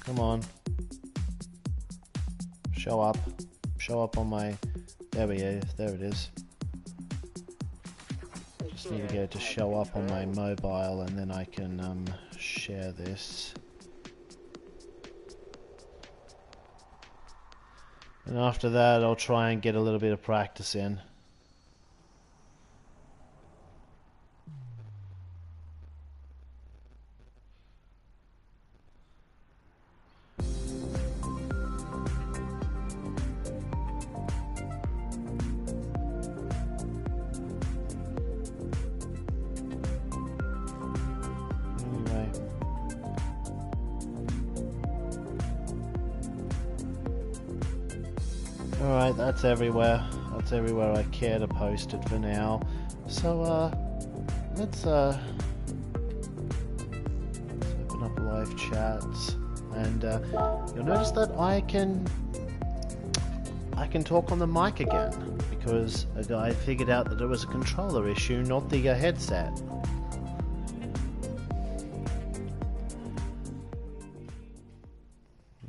Come on. Show up. Show up on my... There we go. There it is. Just need to get it to show up on my mobile and then I can share this. And after that I'll try and get a little bit of practice in. Alright, that's everywhere. That's everywhere I care to post it for now. So, let's open up live chats. And, you'll notice that I can talk on the mic again. Because a guy figured out that it was a controller issue, not the headset.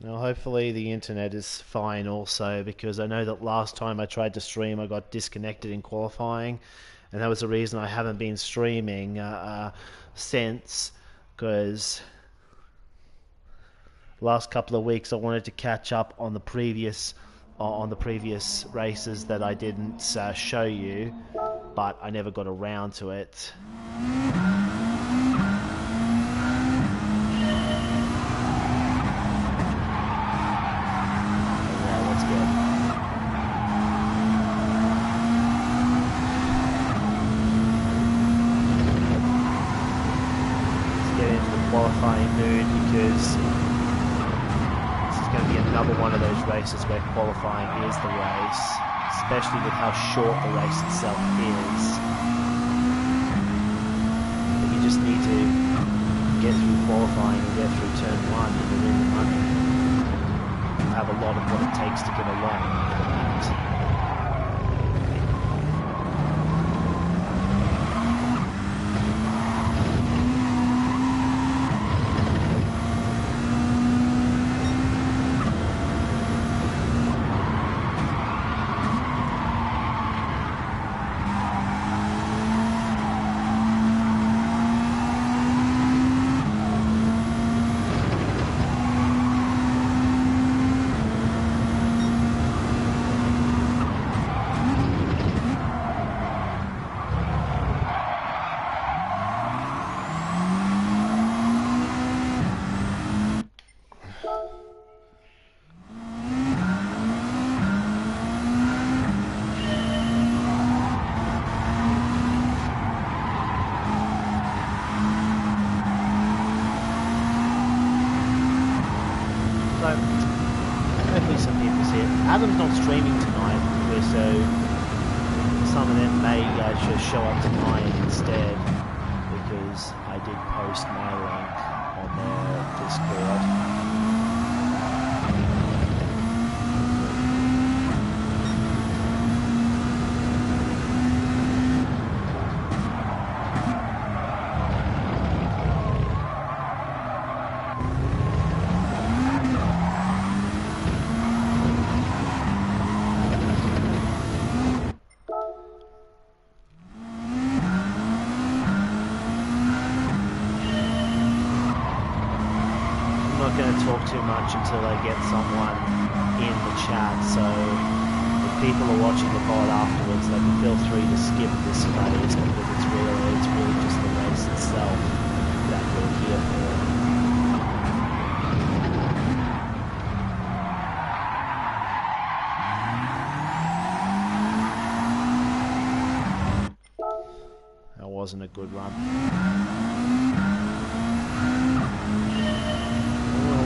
Now hopefully the internet is fine also, because I know that last time I tried to stream I got disconnected in qualifying, and that was the reason I haven't been streaming since, because last couple of weeks I wanted to catch up on the previous races that I didn't show you, but I never got around to it. Qualifying mood, because this is going to be another one of those races where qualifying is the race, especially with how short the race itself is. But you just need to get through qualifying and get through turn 1 and you're in the money. You have a lot of what it takes to get along with that. Hopefully some people see it. Adam's not streaming tonight, so some of them may just show up tonight instead, because I did post my link on their Discord. Too much until I get someone in the chat, so if people are watching the pod afterwards, they can feel free to skip this phase, because it's really just the race itself that we're here for. That wasn't a good run.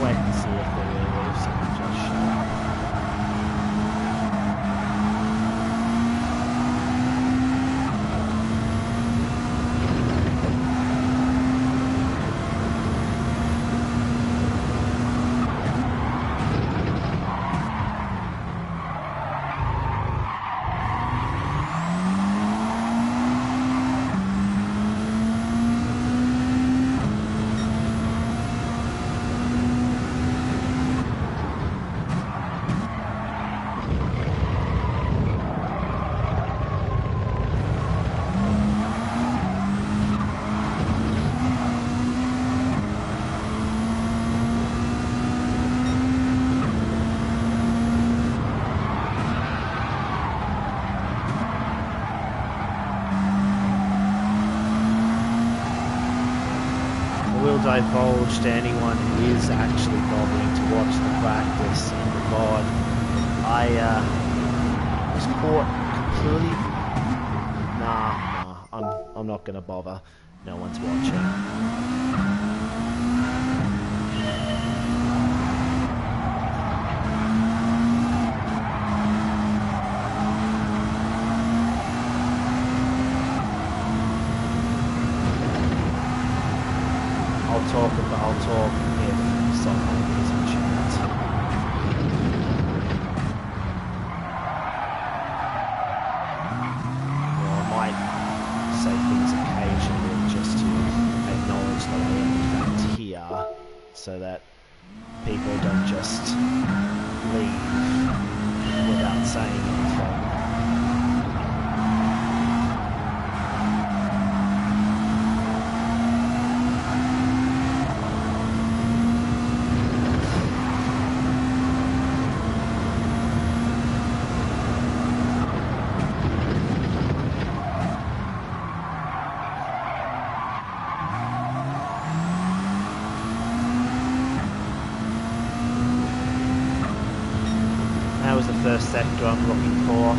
Wait and see if there really is something just shot. divulge to anyone who is actually bothering to watch the practice in the VOD. I was caught completely. Nah, I'm not gonna bother. No one's watching. I'll talk if someone is in chat. Or I might say things occasionally just to acknowledge that I am in fact here, so that people don't just leave without saying anything. First sector I'm looking for.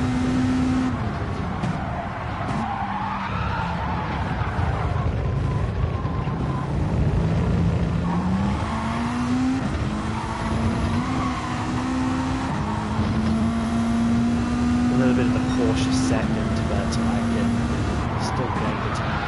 A little bit of a cautious second, but I can still gain the time.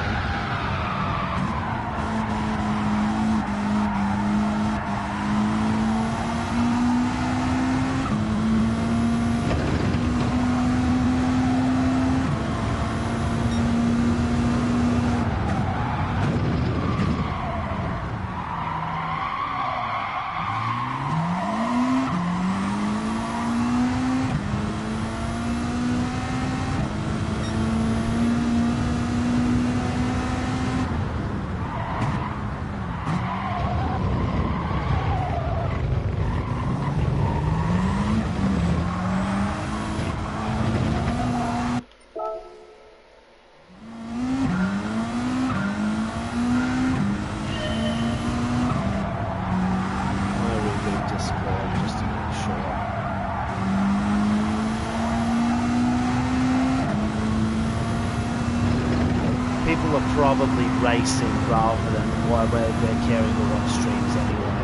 Probably racing rather than where they're caring to watch streams anyway.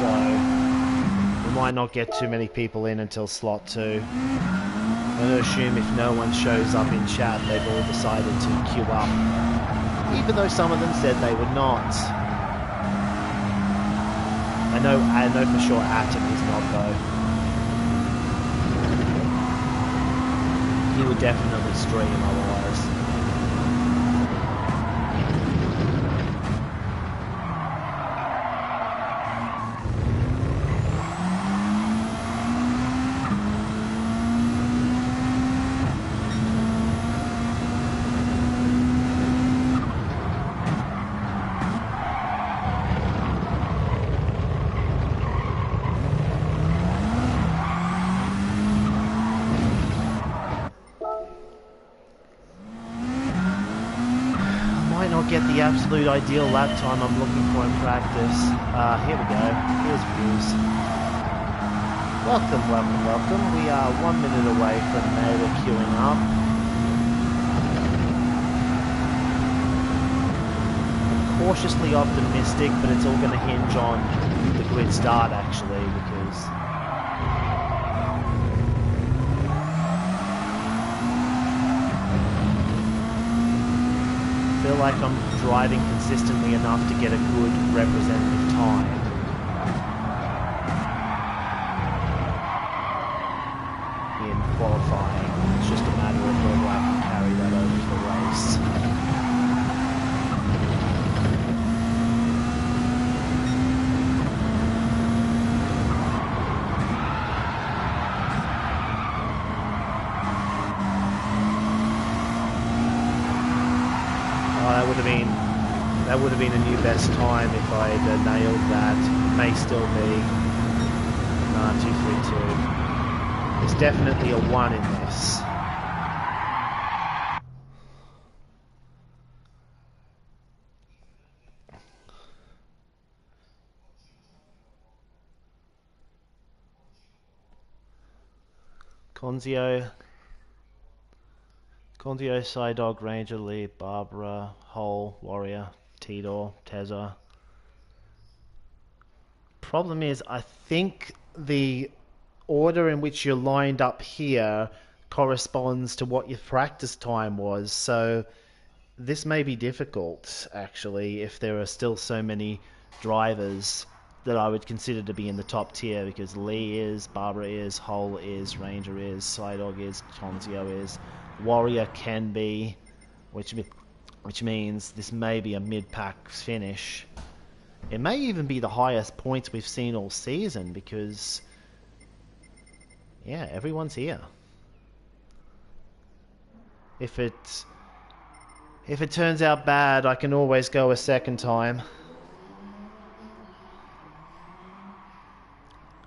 So we might not get too many people in until slot 2. I'm going to assume if no one shows up in chat, they've all decided to queue up, even though some of them said they would not. I know for sure Atom is not though. He would definitely stream otherwise. Get the absolute ideal lap time I'm looking for in practice. Here we go. Here's views. Welcome, welcome, welcome. We are 1 minute away from Naylor queuing up. I'm cautiously optimistic, but it's all going to hinge on the grid start actually, because I feel like I'm driving consistently enough to get a good representative time. In qualifying, it's just a matter of whether I can carry that over to the race. That would have been a new best time if I had nailed that. May still be 232. There's definitely a 1 in this. Conzio, Psydog, Ranger, Lee, Barbara, Hole, Warrior, Tidor, Tezza. Problem is, I think the order in which you're lined up here corresponds to what your practice time was, so this may be difficult, actually, if there are still so many drivers that I would consider to be in the top tier, because Lee is, Barbara is, Hole is, Ranger is, Psydog is, Tonzio is, Warrior can be, which means this may be a mid-pack finish. It may even be the highest points we've seen all season, because, yeah, everyone's here. If it turns out bad, I can always go a second time.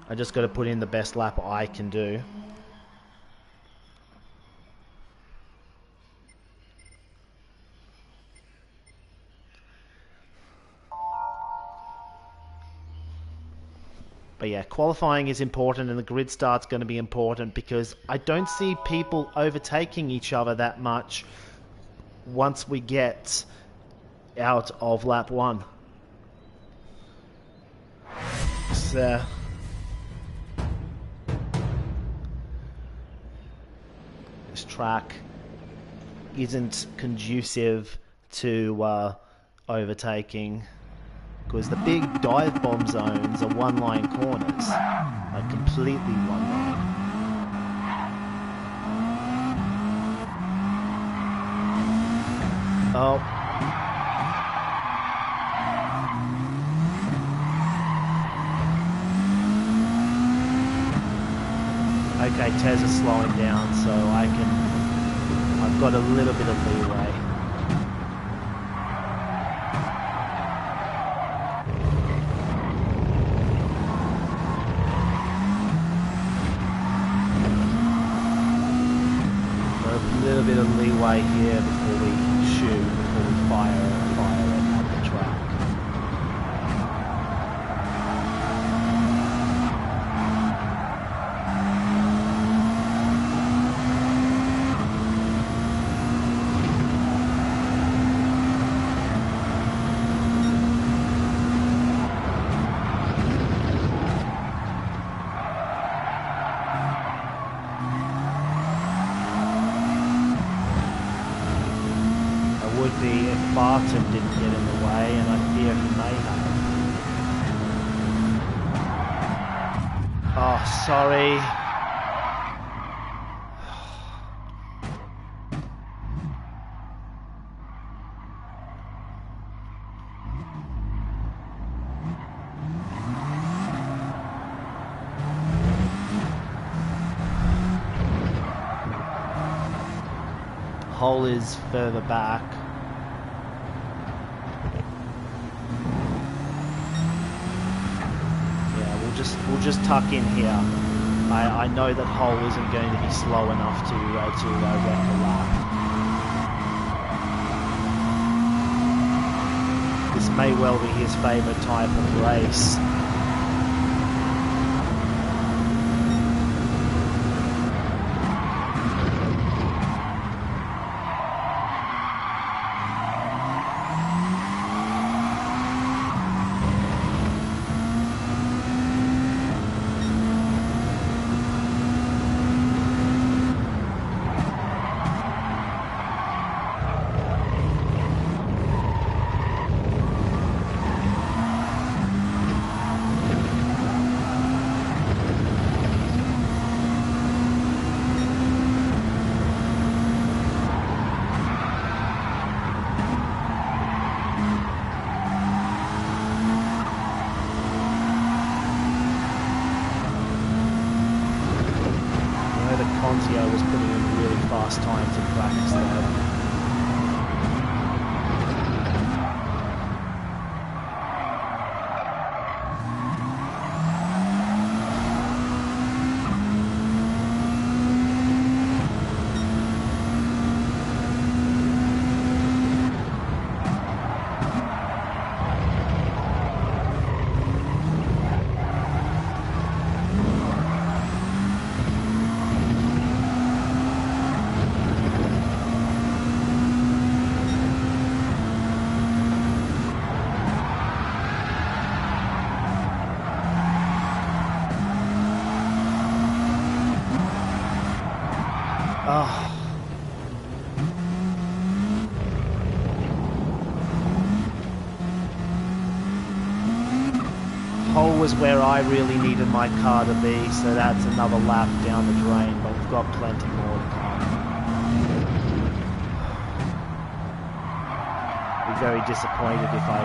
I just got to put in the best lap I can do. But yeah, qualifying is important, and the grid start's going to be important, because I don't see people overtaking each other that much once we get out of lap 1. So this track isn't conducive to overtaking, because the big dive bomb zones are one-line corners, like completely one-line. Oh. Okay, Tez is slowing down, so I've got a little bit of leeway. A little bit of leeway here before we shoot, before we fire it at the track. If Barton didn't get in the way, and I fear he may have. Oh, sorry. Hole is further back. We'll just tuck in here. I know that Hole isn't going to be slow enough to wreck a lap. This may well be his favourite type of race. Conzio was putting in really fast times in practice there. Oh. Hole was where I really needed my car to be, so that's another lap down the drain, but we've got plenty more to come. Be very disappointed if I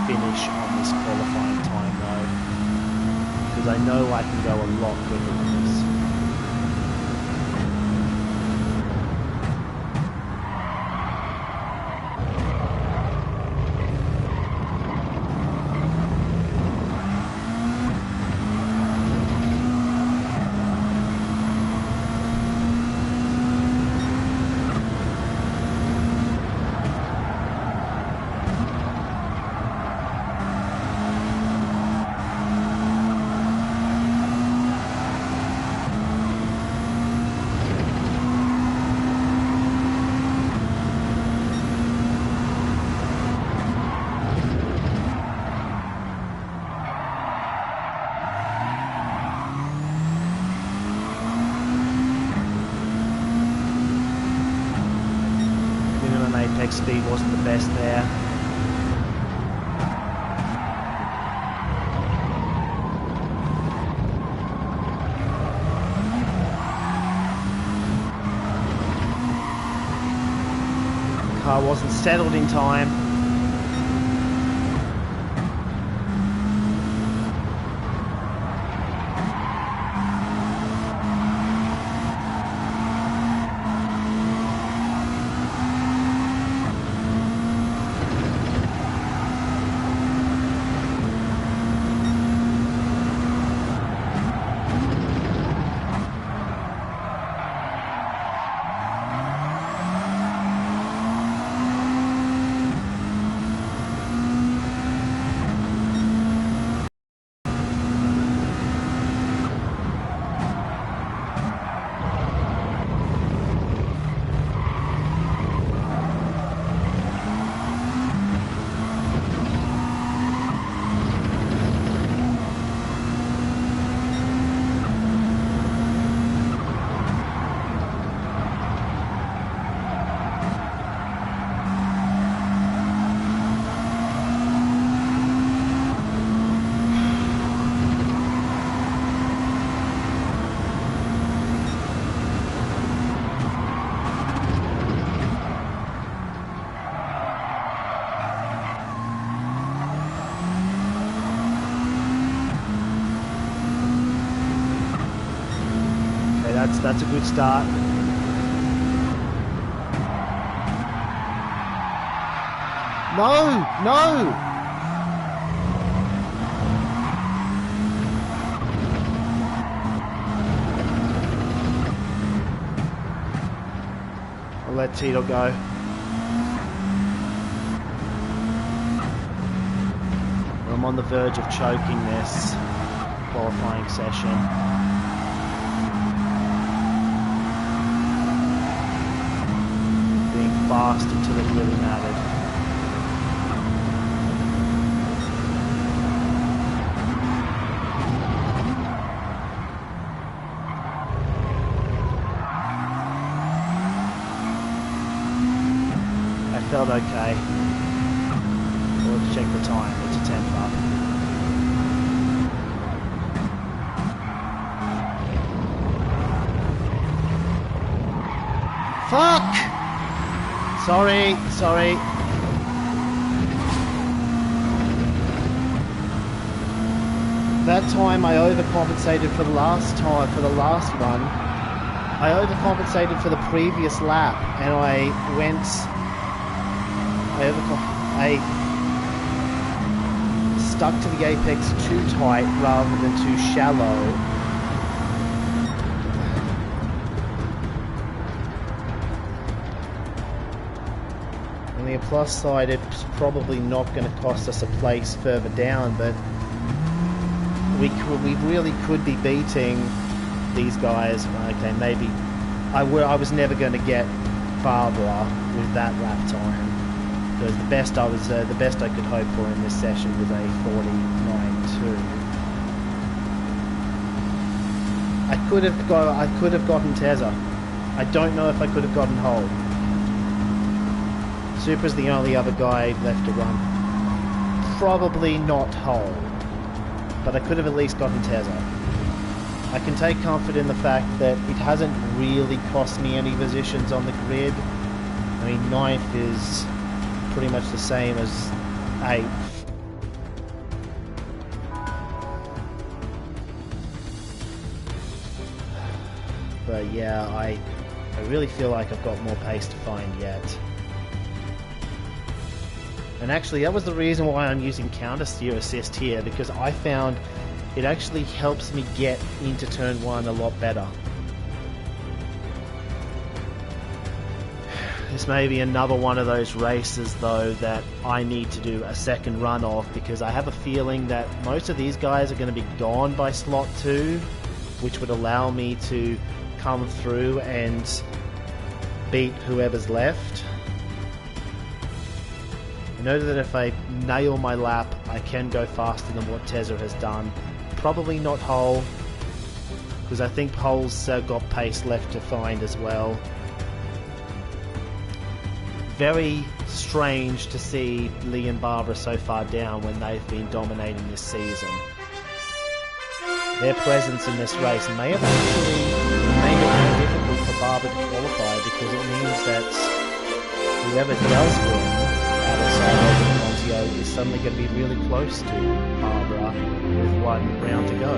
finish on this qualifying time though, because I know I can go a lot quicker than this. Speed wasn't the best there. The car wasn't settled in time. That's a good start. No! I'll let Tito go. I'm on the verge of choking this qualifying session. Fast until it really mattered. I felt okay. Well, let's check the time. It's a 10 bar. Fuck! Sorry. That time I overcompensated for the last run. I overcompensated for the previous lap, and I stuck to the apex too tight rather than too shallow. On the plus side, it's probably not going to cost us a place further down, but we really could be beating these guys. Okay, maybe I was never going to get Barbara with that lap time, because the best I could hope for in this session was a 49.2. I could have gotten Tezza. I don't know if I could have gotten Hole. Supra's the only other guy left to run. Probably not Hole, but I could have at least gotten Tezza. I can take comfort in the fact that it hasn't really cost me any positions on the grid. I mean, 9th is pretty much the same as 8th. But yeah, I really feel like I've got more pace to find yet. And actually, that was the reason why I'm using counter steer assist here, because I found it actually helps me get into turn 1 a lot better. This may be another one of those races though that I need to do a second run of, because I have a feeling that most of these guys are going to be gone by slot 2, which would allow me to come through and beat whoever's left. I know that if I nail my lap, I can go faster than what Tezza has done. Probably not Hole, because I think Hole's got pace left to find as well. Very strange to see Lee and Barbara so far down when they've been dominating this season. Their presence in this race may have actually made it more difficult for Barbara to qualify, because it means that whoever does win outside of Montio is suddenly going to be really close to Barbara with 1 round to go.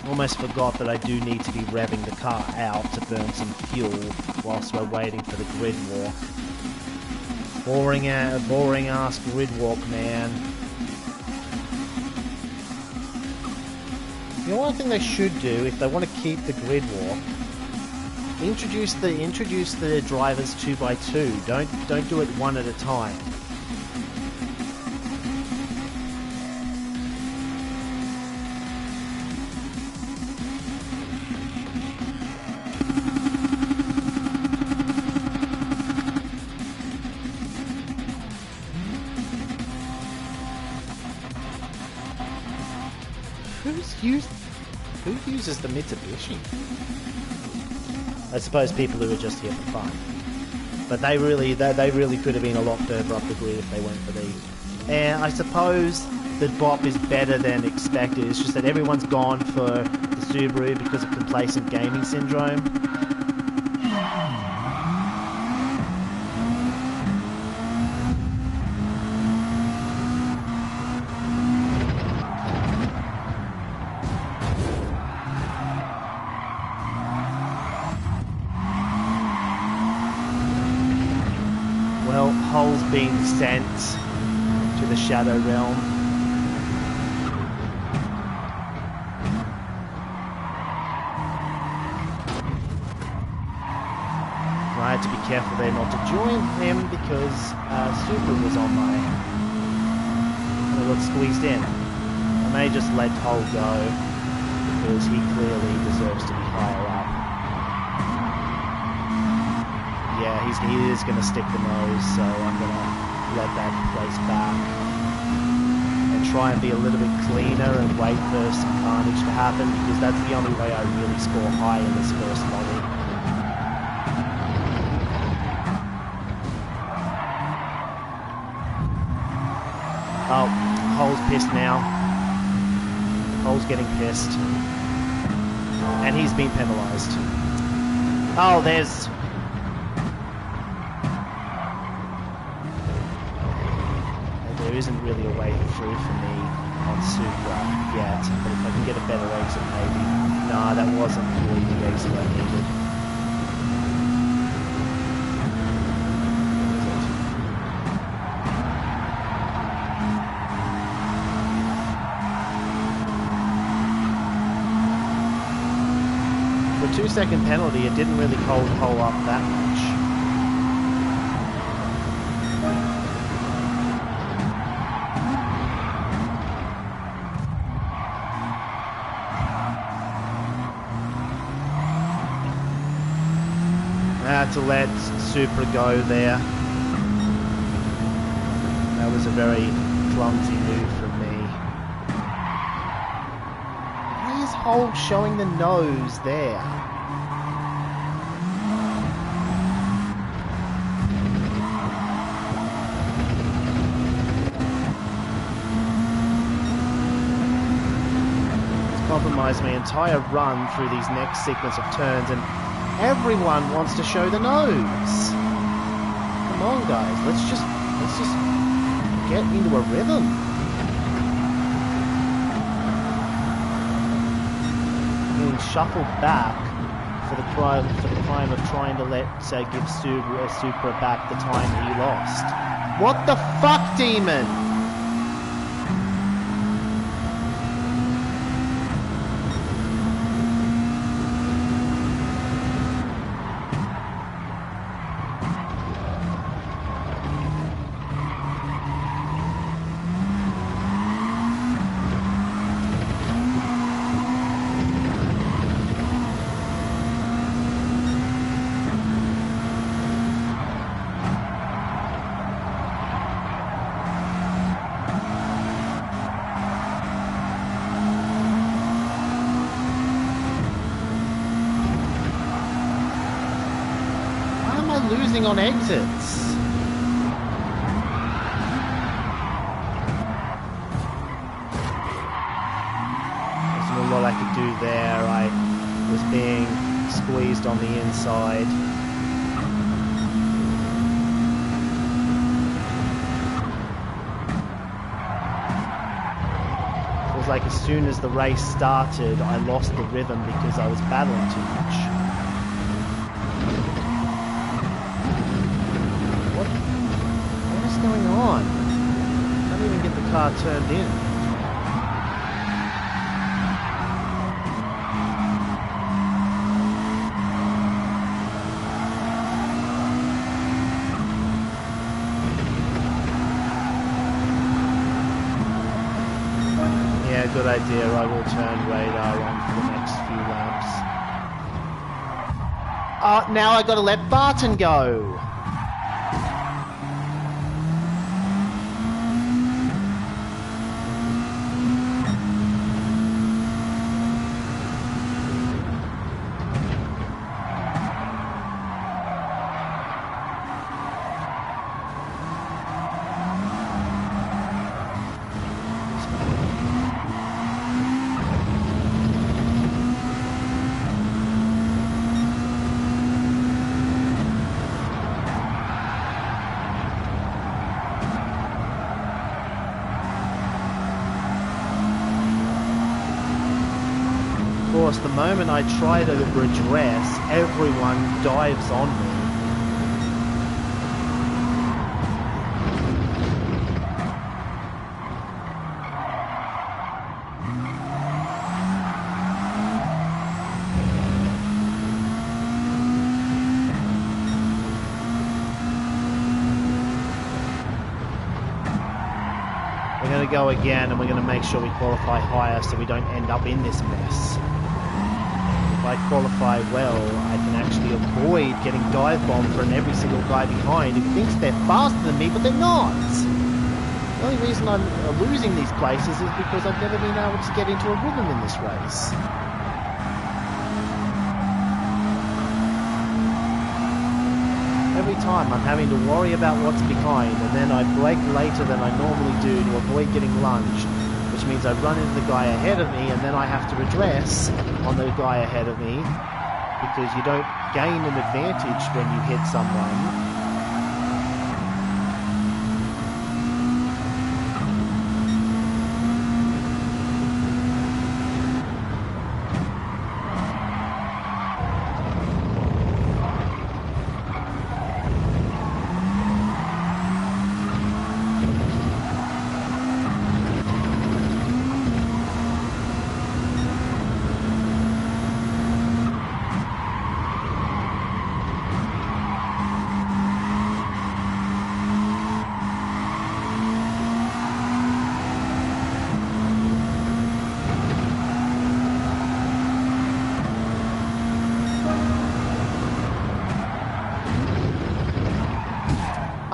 Almost forgot that I do need to be revving the car out to burn some fuel whilst we're waiting for the grid walk. Boring ass grid walk, man. You know, one thing they should do if they want to keep the grid walk, introduce the drivers 2x2. Don't do it one at a time. Who uses the Mitsubishi? I suppose people who are just here for fun. But they really could have been a lot further up the grid if they went for these. And I suppose the BOP is better than expected. It's just that everyone's gone for the Subaru because of complacent gaming syndrome. Hull's been sent to the Shadow Realm. I had to be careful there not to join him because Super was on my... I got squeezed in. I may just let Hull go because he clearly deserves to be higher up. Yeah, he is going to stick the nose, so I'm going to let that place back and try and be a little bit cleaner and wait for some carnage to happen, because that's the only way I really score high in this first lobby. Oh, Hull's pissed now. Hull's getting pissed. And he's been penalised. Oh, there's... There isn't really a way through for me on Supra yet, but if I can get a better exit maybe. Nah, that wasn't really the exit I needed. 2-second penalty, it didn't really hold the hole up that much. To let Supra go there. That was a very clumsy move from me. Why is Hole showing the nose there? It's compromised my entire run through these next sequence of turns, and everyone wants to show the nose. Come on, guys. Let's just get into a rhythm. Being shuffled back for the crime of trying to give Supra back the time he lost. What the fuck, Demon? Losing on exits. There's a lot I could do there. I was being squeezed on the inside. It was like as soon as the race started, I lost the rhythm because I was battling too much. What's going on? I can't even get the car turned in. Yeah, good idea. I will turn radar on for the next few laps. Now I gotta let Barton go. The moment I try to redress, everyone dives on me. We're going to go again, and we're going to make sure we qualify higher so we don't end up in this mess. If I qualify well, I can actually avoid getting dive bombed from every single guy behind who thinks they're faster than me, but they're not. The only reason I'm losing these places is because I've never been able to get into a rhythm in this race. Every time I'm having to worry about what's behind, and then I brake later than I normally do to avoid getting lunged, which means I run into the guy ahead of me, and then I have to redress on the guy ahead of me, because you don't gain an advantage when you hit someone.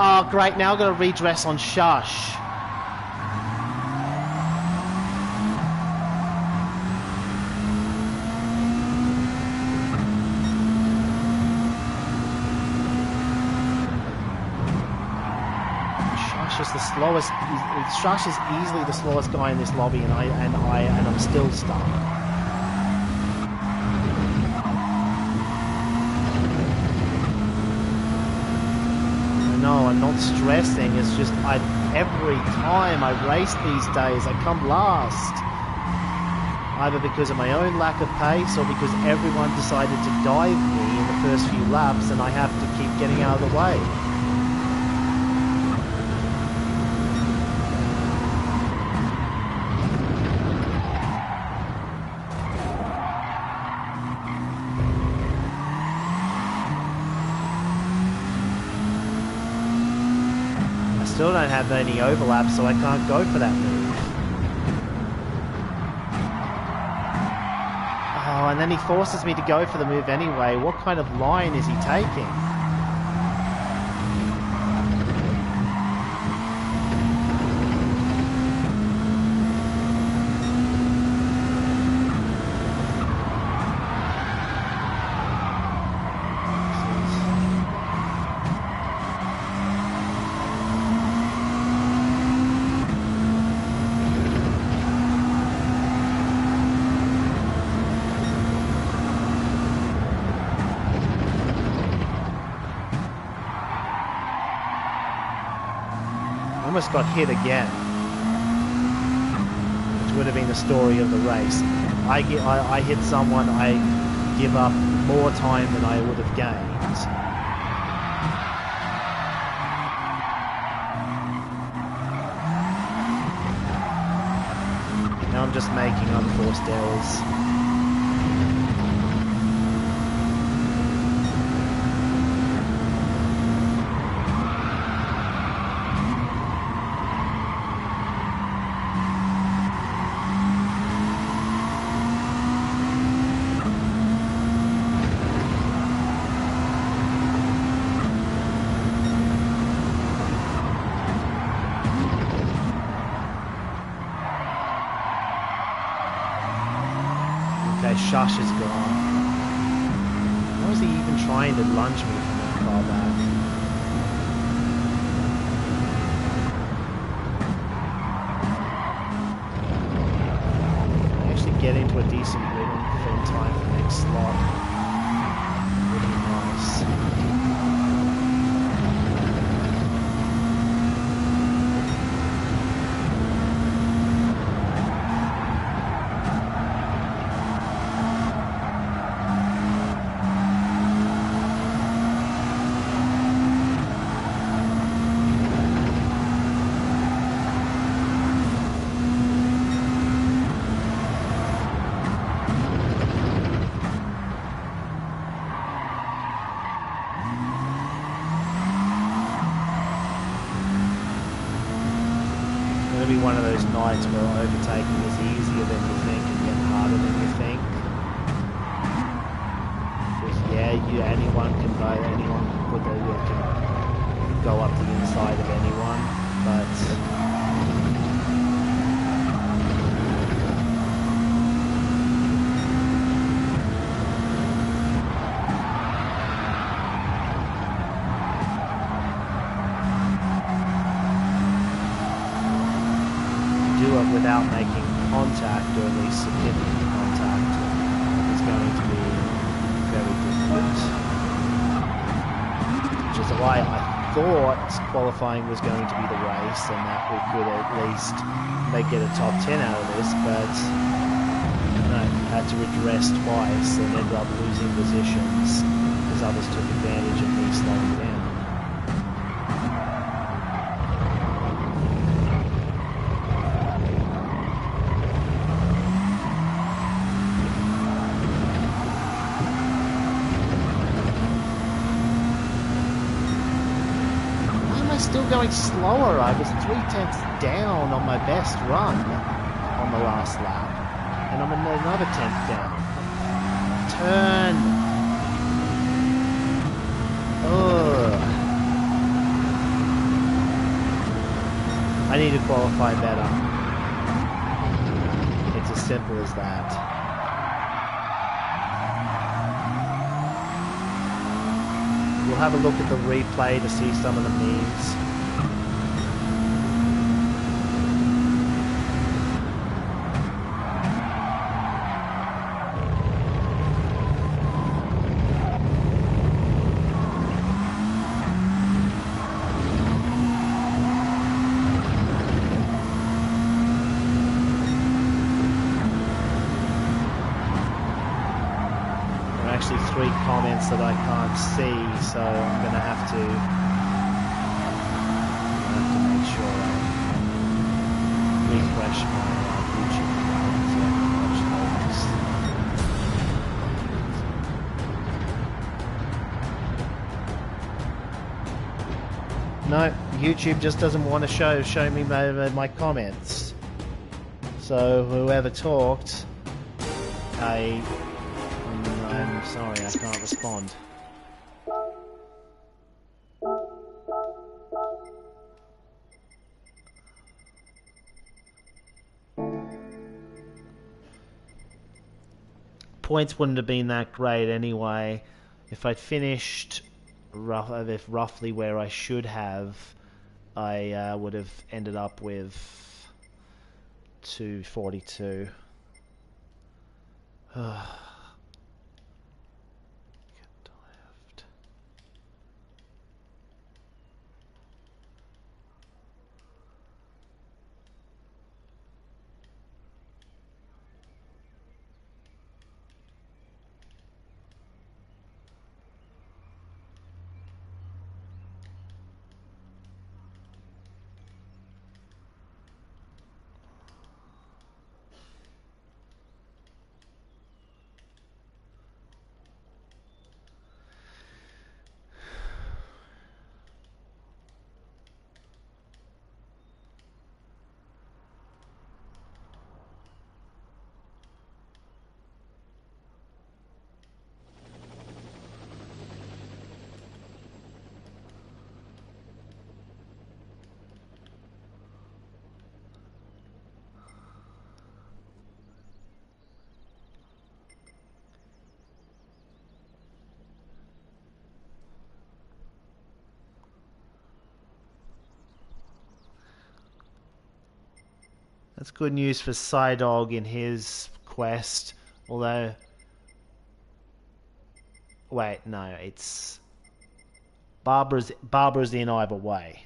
Oh, great. Now I've got to redress on Shush. Shush is the slowest. Shush is easily the slowest guy in this lobby, and I'm still stuck. No, I'm not stressing. It's just every time I race these days, I come last. Either because of my own lack of pace or because everyone decided to dive me in the first few laps and I have to keep getting out of the way. Still don't have any overlaps, so I can't go for that move. Oh, and then he forces me to go for the move anyway. What kind of line is he taking? Almost got hit again, which would have been the story of the race. I hit someone, I give up more time than I would have gained. Now I'm just making unforced errors. Shush is gone. Why was he even trying to lunge me from that far back? I actually get into a decent rhythm in time for the next slot. Really nice. One of those nights where overtaking is easier than you think and yet harder than you think. Because yeah, anyone can go up the inside of anyone, but without making contact, or at least significant contact, is going to be very difficult. Which is why I thought qualifying was going to be the race and that we could at least get a top 10 out of this, but no, had to redress twice and ended up losing positions because others took advantage of me slowing down. Still going slower. I was 3/10 down on my best run on the last lap, and I'm another 10th down. Turn. Ugh. I need to qualify better. It's as simple as that. We'll have a look at the replay to see some of the memes. Three comments that I can't see, so I'm going to have to make sure I refresh my YouTube so no, YouTube just doesn't want to show me my comments. So whoever talked, I'm sorry, I can't respond. Points wouldn't have been that great anyway. If I'd finished roughly where I should have, I would have ended up with 242. That's good news for Psydog in his quest, although... Wait, no, it's... Barbara's in either way.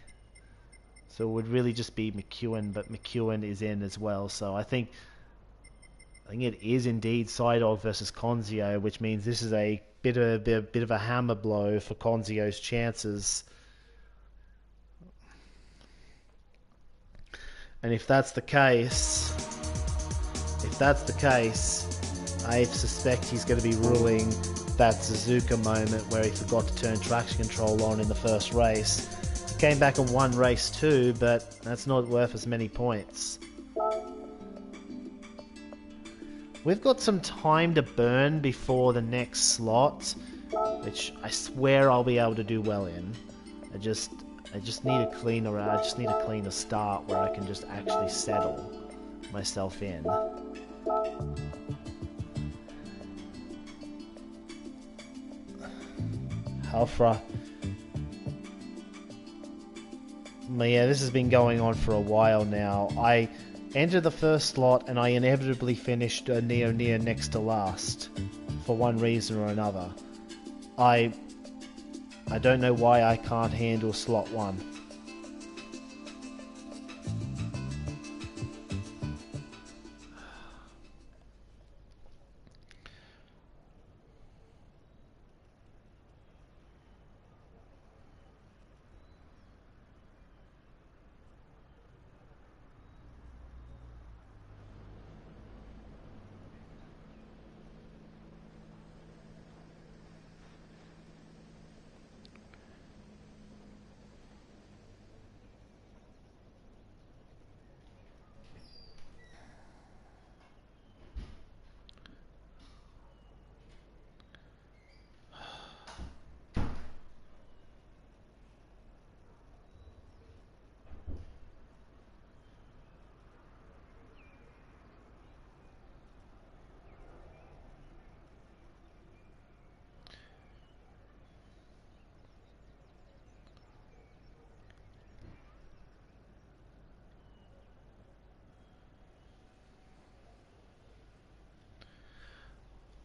So it would really just be McEwen, but McEwen is in as well, so I think it is indeed Psydog versus Conzio, which means this is a bit of a hammer blow for Conzio's chances. And if that's the case, I suspect he's going to be ruling that Suzuka moment where he forgot to turn traction control on in the first race. He came back and won race 2, but that's not worth as many points. We've got some time to burn before the next slot, which I swear I'll be able to do well in. I just need a cleaner start where I can just actually settle myself in. Alpha. Yeah, this has been going on for a while now. I entered the first slot and I inevitably finished near next to last for one reason or another. I don't know why I can't handle slot 1.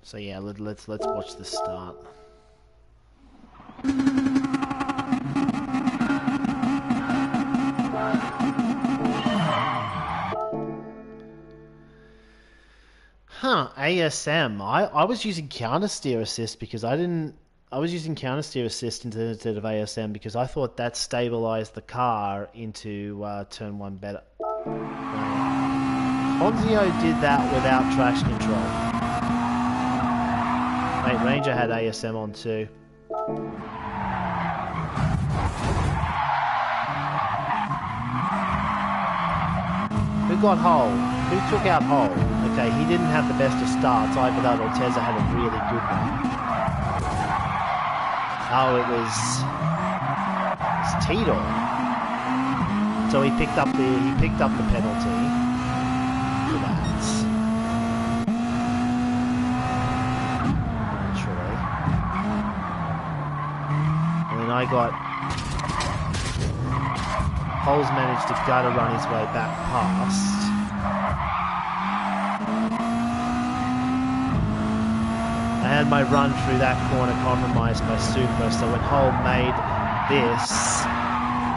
So yeah, let's watch this start. Huh, ASM. I was using counter steer assist because I was using counter steer assist instead of ASM because I thought that stabilized the car into turn one better. Ponzio did that without traction control. Mate, Ranger had ASM on too. Who got Hole? Who took out Hole? Okay, he didn't have the best of starts, either that or Tezza had a really good one. Oh, it was Tito. So he picked up the penalty for that. Naturally. And then I got Hole's managed to gutter run his way back past. I had my run through that corner compromised by Supra, so when Hole made this,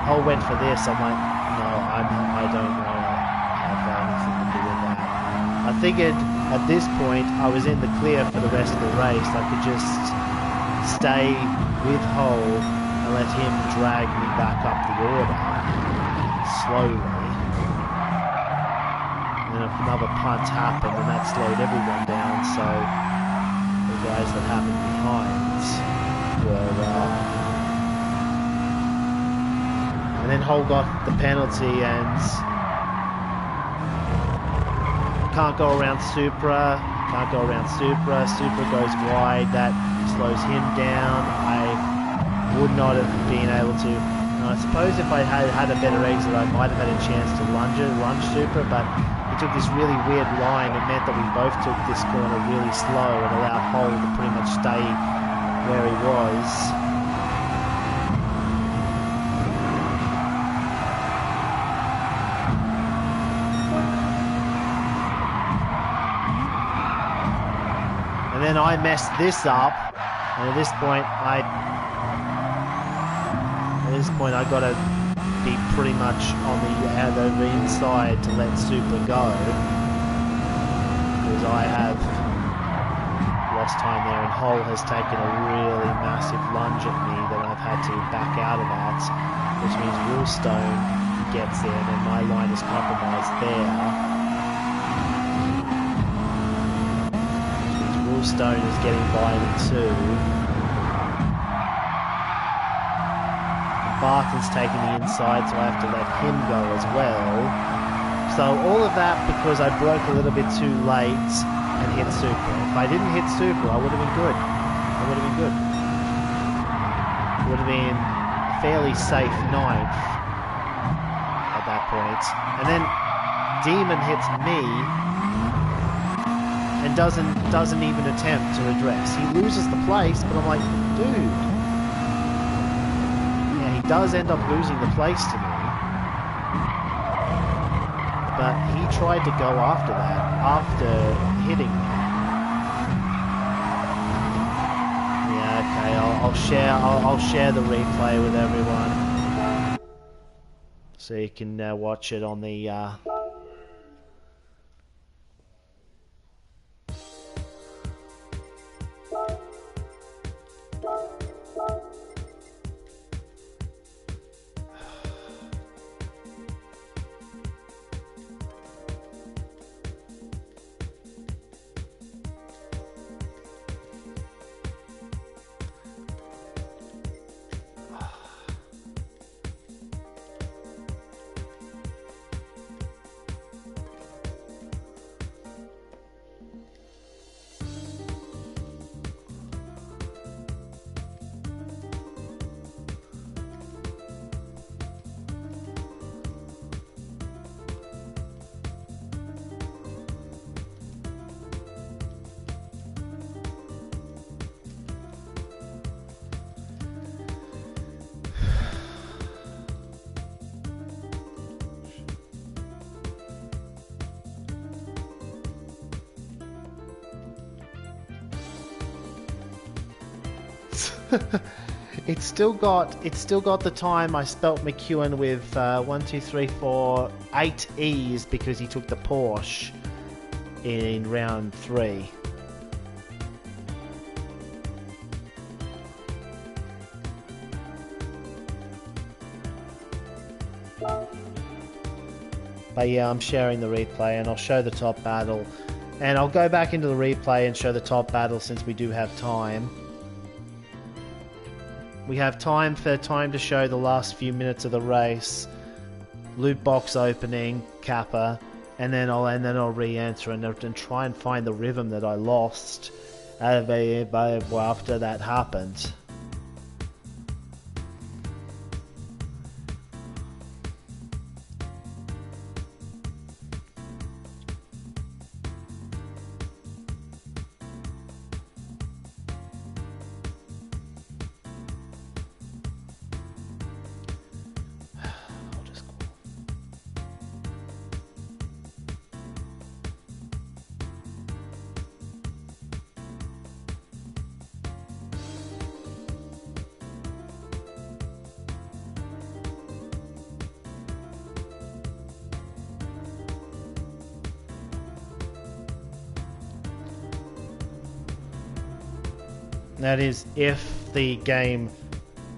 Hole went for this, I'm like, no, I don't want to have anything to do with that. I figured at this point I was in the clear for the rest of the race. I could just stay with Hole and let him drag me back up the order slowly. And then another punt happened and that slowed everyone down, so the guys that happened behind were and then Hole got the penalty and can't go around Supra, Supra goes wide, that slows him down. I would not have been able to, I suppose if I had a better exit I might have had a chance to lunge Supra, but he took this really weird line. It meant that we both took this corner really slow and allowed Hole to pretty much stay where he was. And then I messed this up, and at this point I gotta be pretty much on the inside to let Supra go, because I have lost time there, and Hole has taken a really massive lunge at me that I've had to back out of that, which means Woolstone gets there, and then my line is compromised there. Stone is getting by me too. Barton's taking the inside, so I have to let him go as well. So all of that because I broke a little bit too late and hit Supra. If I didn't hit Supra, I would have been good. It would have been a fairly safe ninth at that point. And then Demon hits me and doesn't even attempt to address. He loses the place, but I'm like, dude. Yeah, he does end up losing the place to me. But he tried to go after that, after hitting me. Yeah, okay, I'll share the replay with everyone. So you can watch it on the It's still got the time I spelt McEwen with 1, 2, 3, 4, 8 E's because he took the Porsche in round 3. But yeah, I'm sharing the replay and I'll show the top battle. And I'll go back into the replay and show the top battle since we do have time. We have time to show the last few minutes of the race, loot box opening, Kappa, and then I'll re-enter and try and find the rhythm that I lost after that happened. That is, if the game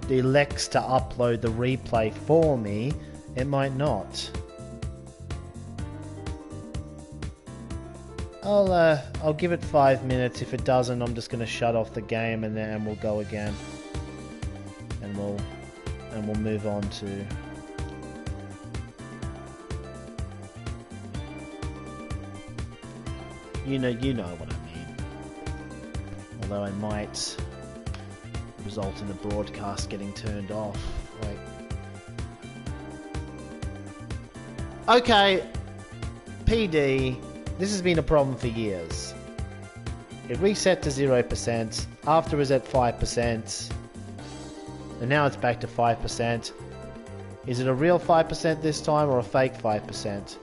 elects to upload the replay for me, it might not. I'll give it 5 minutes. If it doesn't, I'm just going to shut off the game and then we'll go again. And we'll move on to... You know what I mean. Although I might result in the broadcast getting turned off. Okay, PD, this has been a problem for years. It reset to 0%, after it was at 5%, and now it's back to 5%. Is it a real 5% this time or a fake 5%?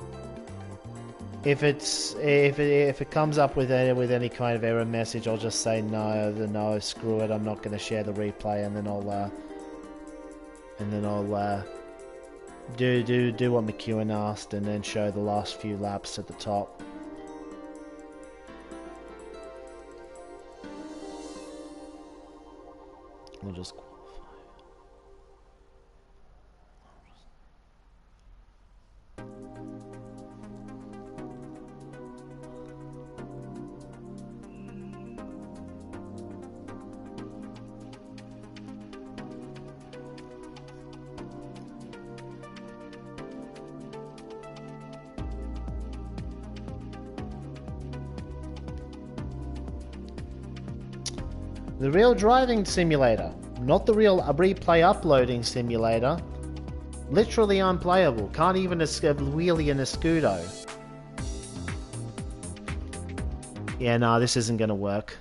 If it comes up with any kind of error message, I'll just say no, screw it. I'm not going to share the replay, and then I'll do what McEwen asked, and then show the last few laps at the top. We'll just qualify. The real driving simulator, not the real replay uploading simulator. Literally unplayable. Can't even wheelie in a Scudo. Yeah, no, this isn't going to work.